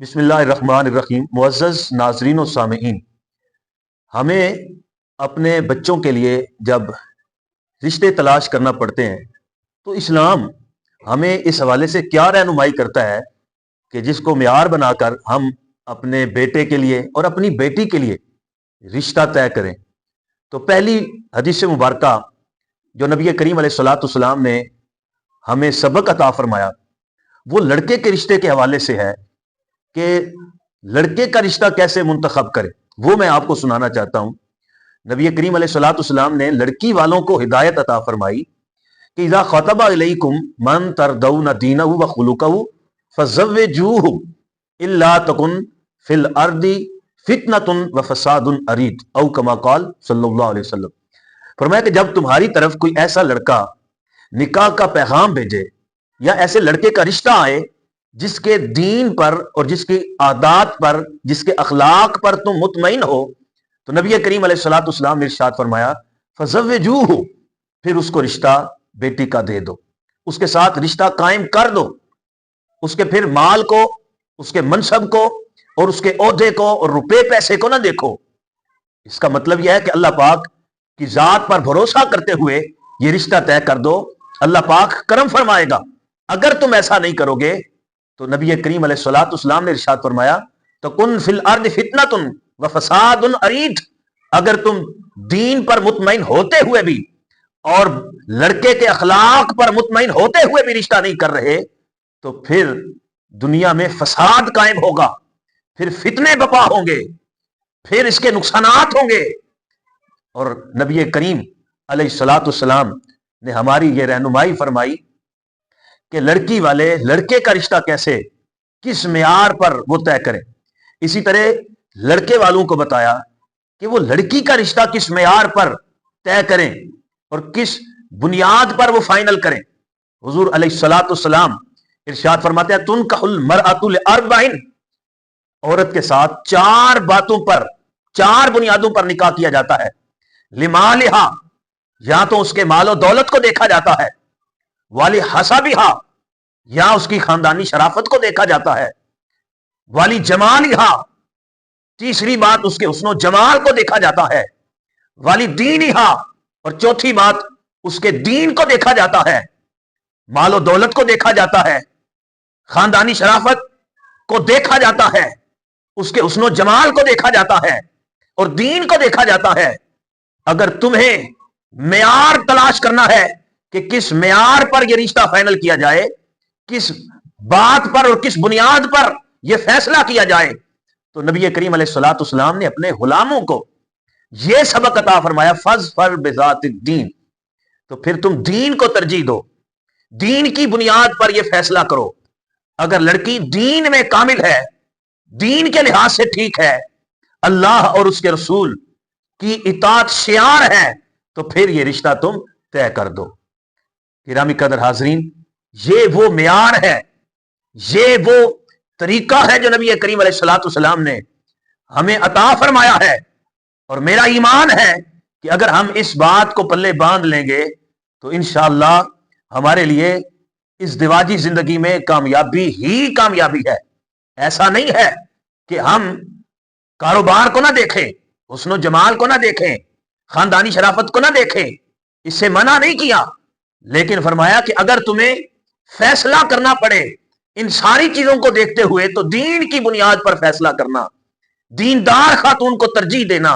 बिस्मिल्लाहिर्रहमानिर्रहीम। मुअज़्ज़ज़ नाज़रीन और सामईन, हमें अपने बच्चों के लिए जब रिश्ते तलाश करना पड़ते हैं तो इस्लाम हमें इस हवाले से क्या रहनुमाई करता है कि जिसको मियार बनाकर हम अपने बेटे के लिए और अपनी बेटी के लिए रिश्ता तय करें। तो पहली हदीस मुबारका जो नबी करीम अलैहिस्सलाम ने हमें सबक अता फरमाया वो लड़के के रिश्ते के हवाले से है कि लड़के का रिश्ता कैसे मुंतखब करें, वो मैं आपको सुनाना चाहता हूं। नबी करीम अलैहिस्सलाम ने लड़की वालों को हिदायत अता फरमाई कि इज़ा ख़तबा इलैकुम मन तरदौना दीनहु व खुलुकहु फज़व्विजूहु इल्ला तकुन फिल अर्दी फितनतुन व फसादुन अरीद औ कमा क़ाल सल्लल्लाहु अलैहि वसल्लम। फरमाया कि जब तुम्हारी तरफ कोई ऐसा लड़का निकाह का पैगाम भेजे या ऐसे लड़के का रिश्ता आए जिसके दीन पर और जिसकी आदात पर, जिसके अखलाक पर तुम मुतमईन हो, तो नबी करीम अलैहिस्सलाम ने इरशाद फरमाया फज़व्विजूहु, फिर उसको रिश्ता बेटी का दे दो, उसके साथ रिश्ता कायम कर दो, उसके फिर माल को, उसके मनसब को और उसके ओहदे को और रुपए पैसे को ना देखो। इसका मतलब यह है कि अल्लाह पाक की जात पर भरोसा करते हुए ये रिश्ता तय कर दो, अल्लाह पाक करम फरमाएगा। अगर तुम ऐसा नहीं करोगे तो नबी करीम अलैहिस्सलाम ने इरशाद फरमाया तो कुन फिल अर्द फितनतुन व फसादुन अरीद, अगर तुम दीन पर मुतमईन होते हुए भी और लड़के के अखलाक पर मुतमईन होते हुए भी रिश्ता नहीं कर रहे तो फिर दुनिया में फसाद कायम होगा, फिर फितने बपा होंगे, फिर इसके नुकसानात होंगे। और नबी करीम अलैहिस्सलाम ने हमारी ये रहनुमाई फरमाई कि लड़की वाले लड़के का रिश्ता कैसे, किस मेयार पर वो तय करें। इसी तरह लड़के वालों को बताया कि वो लड़की का रिश्ता किस मेयार पर तय करें और किस बुनियाद पर वो फाइनल करें। हुजूर अलैहिस्सलाम इरशाद फरमाते हैं तुनकाहुल मरअतु लिअरबइन, औरत के साथ चार बातों पर, चार बुनियादों पर निकाह किया जाता है। लिमालिहा, या तो उसके मालो दौलत को देखा जाता है, वाली हसाबिहा, या उसकी खानदानी शराफत को देखा जाता है, वाली जमालिहा, तीसरी बात उसके हुस्नो जमाल को देखा जाता है, वाली दीनिहा, और चौथी बात उसके दीन को देखा जाता है। मालो दौलत को देखा जाता है, खानदानी शराफत को देखा जाता है, उसके हुस्नो जमाल को देखा जाता है और दीन को देखा जाता है। अगर तुम्हें मेयार तलाश करना है कि किस मेयार पर यह रिश्ता फाइनल किया जाए, किस बात पर और किस बुनियाद पर यह फैसला किया जाए, तो नबी करीम अलैहिस्सलाम ने अपने गुलामों को यह सबक अता फरमाया फज़फर बिज़ातिद्दीन, तो फिर तुम दीन को तरजीह दो, दीन की बुनियाद पर यह फैसला करो। अगर लड़की दीन में कामिल है, दीन के लिहाज से ठीक है, अल्लाह और उसके रसूल की इताअत शियार है, तो फिर यह रिश्ता तुम तय कर दो। गिरामी कदर हाजरीन, ये वो मेयार है, ये वो तरीका है जो नबी करीम अलैहिस्सलाम ने हमें अता फरमाया है। और मेरा ईमान है कि अगर हम इस बात को पल्ले बांध लेंगे तो इंशाअल्लाह हमारे लिए इस दिवाजी जिंदगी में कामयाबी ही कामयाबी है। ऐसा नहीं है कि हम कारोबार को ना देखें, हुस्नो जमाल को ना देखें, खानदानी शराफत को ना देखें, इससे मना नहीं किया, लेकिन फरमाया कि अगर तुम्हें फैसला करना पड़े इन सारी चीजों को देखते हुए तो दीन की बुनियाद पर फैसला करना, दीनदार खातून को तरजीह देना,